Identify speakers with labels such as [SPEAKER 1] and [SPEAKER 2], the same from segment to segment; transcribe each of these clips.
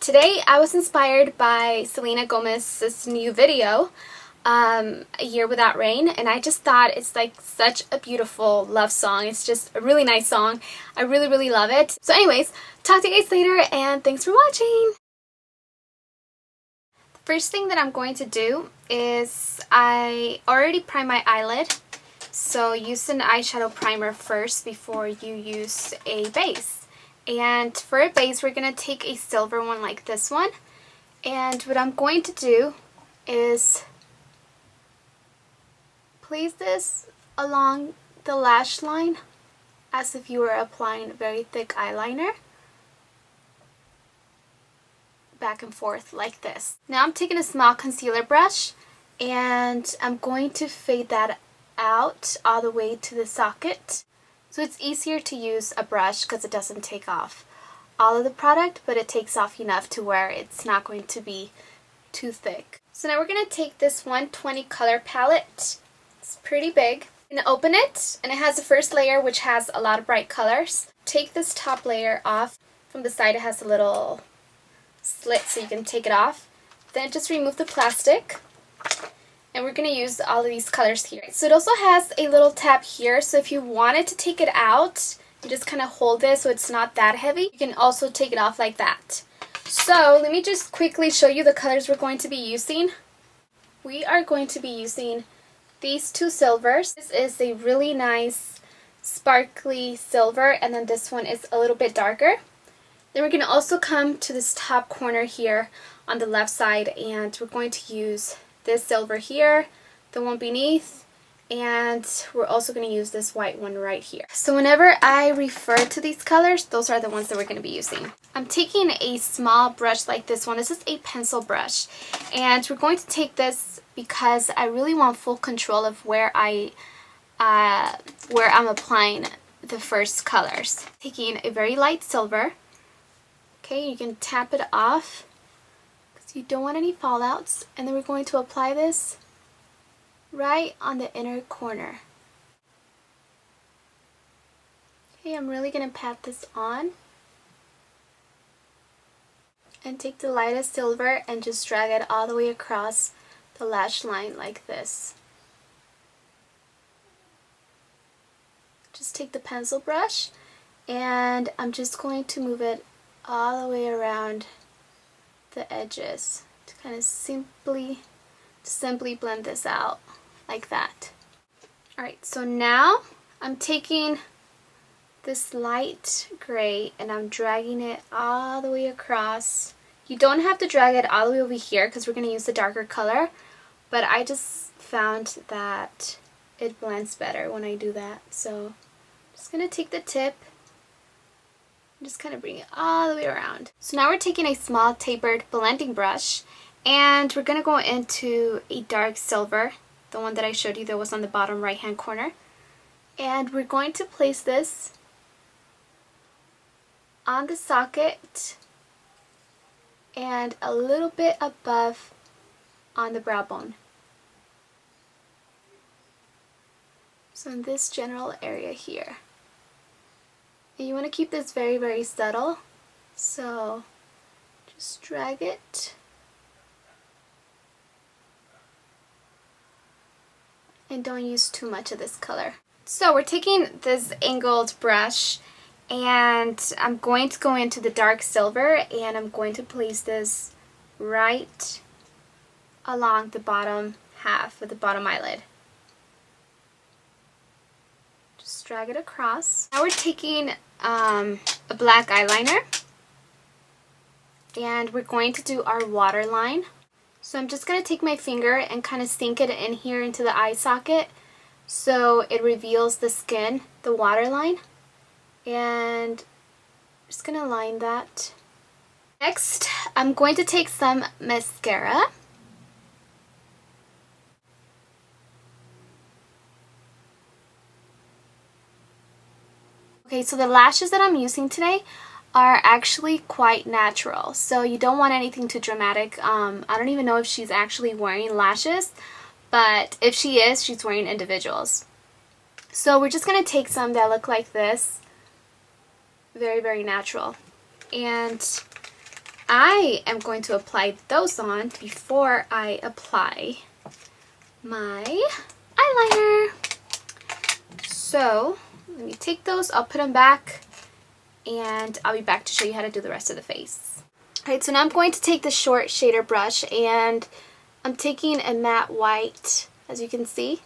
[SPEAKER 1] Today I was inspired by Selena Gomez's new video, A Year Without Rain, and I just thought it's like such a beautiful love song. It's just a really nice song. I really love it. So anyways, talk to you guys later and thanks for watching! The first thing that I'm going to do is I already primed my eyelid. So use an eyeshadow primer first before you use a base. And for a base, we're going to take a silver one like this one. And what I'm going to do is place this along the lash line as if you were applying a very thick eyeliner. Back and forth like this. Now I'm taking a small concealer brush and I'm going to fade that out all the way to the socket. So it's easier to use a brush because it doesn't take off all of the product, but it takes off enough to where it's not going to be too thick. So now we're going to take this 120 color palette. It's pretty big. I'm going to open it, and it has the first layer which has a lot of bright colors. Take this top layer off. From the side it has a little slit so you can take it off. Then just remove the plastic. And we're going to use all of these colors here. So it also has a little tab here, so if you wanted to take it out, you just kind of hold it so it's not that heavy. You can also take it off like that. So let me just quickly show you the colors we're going to be using. We are going to be using these two silvers. This is a really nice sparkly silver, and then this one is a little bit darker. Then we're going to also come to this top corner here on the left side, and we're going to use this silver here, the one beneath, and we're also going to use this white one right here. So whenever I refer to these colors, those are the ones that we're going to be using. I'm taking a small brush like this one. This is a pencil brush, and we're going to take this because I really want full control of where I'm applying the first colors. Taking a very light silver. Okay, you can tap it off. You don't want any fallouts, and then we're going to apply this right on the inner corner. Okay, I'm really going to pat this on and take the lightest silver and just drag it all the way across the lash line like this. Just take the pencil brush and I'm just going to move it all the way around the edges to kind of simply blend this out like that. Alright, so now I'm taking this light gray and I'm dragging it all the way across. You don't have to drag it all the way over here because we're going to use the darker color, but I just found that it blends better when I do that. So I'm just going to take the tip, just kind of bring it all the way around. So now we're taking a small tapered blending brush and we're going to go into a dark silver, the one that I showed you that was on the bottom right hand corner. And we're going to place this on the socket and a little bit above on the brow bone. So in this general area here. And you want to keep this very subtle, so just drag it and don't use too much of this color. So we're taking this angled brush and I'm going to go into the dark silver and I'm going to place this right along the bottom half of the bottom eyelid. Just drag it across. Now we're taking a black eyeliner and we're going to do our waterline. So I'm just going to take my finger and kind of sink it in here into the eye socket so it reveals the skin, the waterline, and I'm just going to line that. Next, I'm going to take some mascara. Okay, so the lashes that I'm using today are actually quite natural, so you don't want anything too dramatic. I don't even know if she's actually wearing lashes, but if she is, she's wearing individuals. So we're just going to take some that look like this, very natural, and I am going to apply those on before I apply my eyeliner. So let me take those, I'll put them back, and I'll be back to show you how to do the rest of the face. Alright, so now I'm going to take the short shader brush, and I'm taking a matte white, as you can see.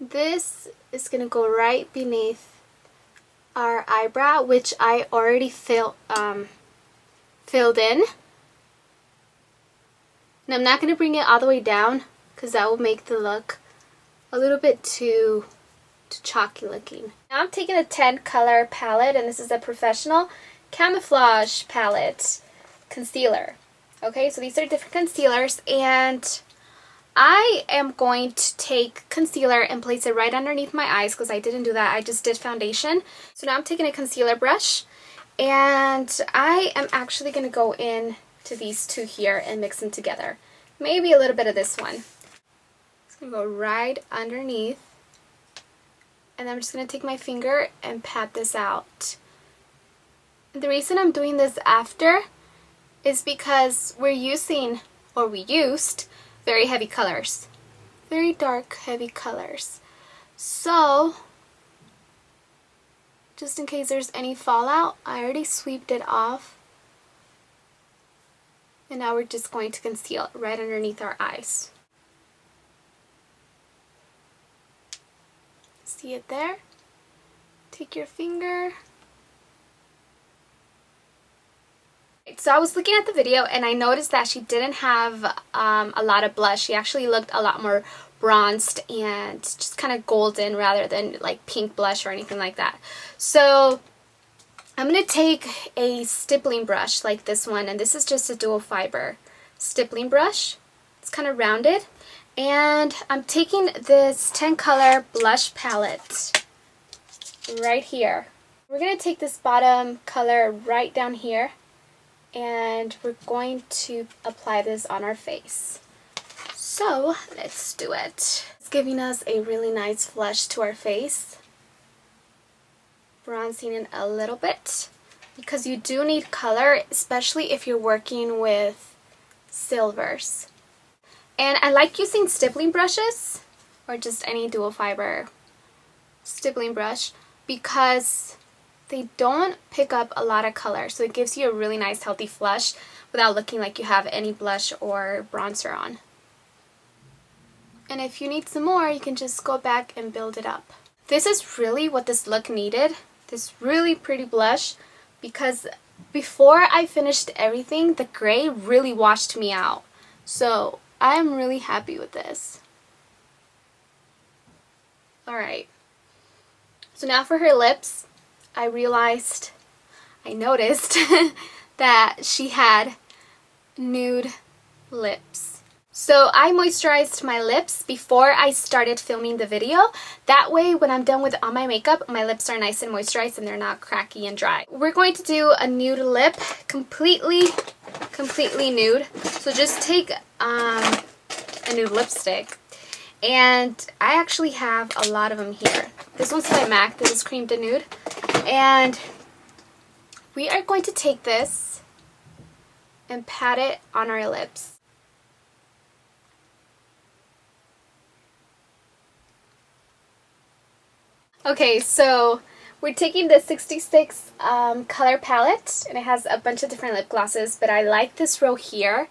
[SPEAKER 1] This is going to go right beneath our eyebrow, which I already filled in. And I'm not going to bring it all the way down because that will make the look a little bit too chalky looking. Now I'm taking a 10 color palette, and this is a Professional Camouflage palette concealer. Okay, so these are different concealers, and I am going to take concealer and place it right underneath my eyes because I didn't do that. I just did foundation. So now I'm taking a concealer brush, and I am actually going to go in to these two here and mix them together. Maybe a little bit of this one. It's going to go right underneath. And I'm just going to take my finger and pat this out. The reason I'm doing this after is because we used very heavy colors. Very dark, heavy colors. So, just in case there's any fallout, I already sweeped it off. And now we're just going to conceal it right underneath our eyes. See it there? Take your finger. So I was looking at the video and I noticed that she didn't have a lot of blush. She actually looked a lot more bronzed and just kind of golden rather than like pink blush or anything like that. So I'm going to take a stippling brush like this one, and this is just a dual fiber stippling brush. It's kind of rounded. And I'm taking this 10 color blush palette right here. We're going to take this bottom color right down here, and we're going to apply this on our face. So let's do it. It's giving us a really nice flush to our face. Bronzing it a little bit because you do need color, especially if you're working with silvers. And I like using stippling brushes or just any dual fiber stippling brush because they don't pick up a lot of color, so it gives you a really nice healthy flush without looking like you have any blush or bronzer on. And if you need some more, you can just go back and build it up. This is really what this look needed, this really pretty blush, because before I finished everything, the gray really washed me out. So I'm really happy with this. Alright, so now for her lips, I noticed that she had nude lips. So I moisturized my lips before I started filming the video. That way when I'm done with all my makeup, my lips are nice and moisturized and they're not cracky and dry. We're going to do a nude lip, completely nude. So just take a nude lipstick. And I actually have a lot of them here. This one's by MAC. This is Cream de Nude. And we are going to take this and pat it on our lips. Okay, so we're taking the 66 color palette, and it has a bunch of different lip glosses, but I like this row here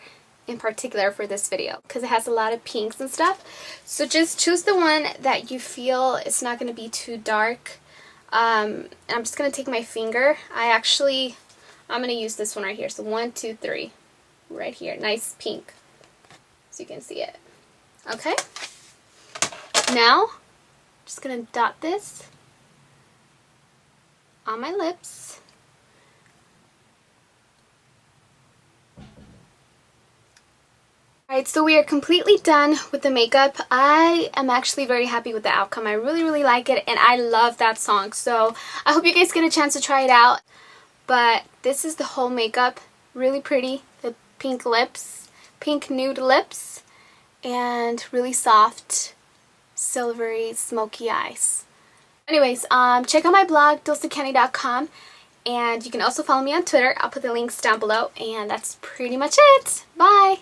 [SPEAKER 1] in particular for this video because it has a lot of pinks and stuff. So just choose the one that you feel is not going to be too dark. I'm just going to take my finger. I'm going to use this one right here. So 1, 2, 3, right here. Nice pink, so you can see it. Okay. Now, just going to dot this on my lips. Alright, so we are completely done with the makeup. I am actually very happy with the outcome. I really like it, and I love that song. So I hope you guys get a chance to try it out. But this is the whole makeup. Really pretty. The pink lips, pink nude lips, and really soft, silvery, smoky eyes. Anyways, check out my blog, dulcecandy.com, And you can also follow me on Twitter. I'll put the links down below. And that's pretty much it. Bye!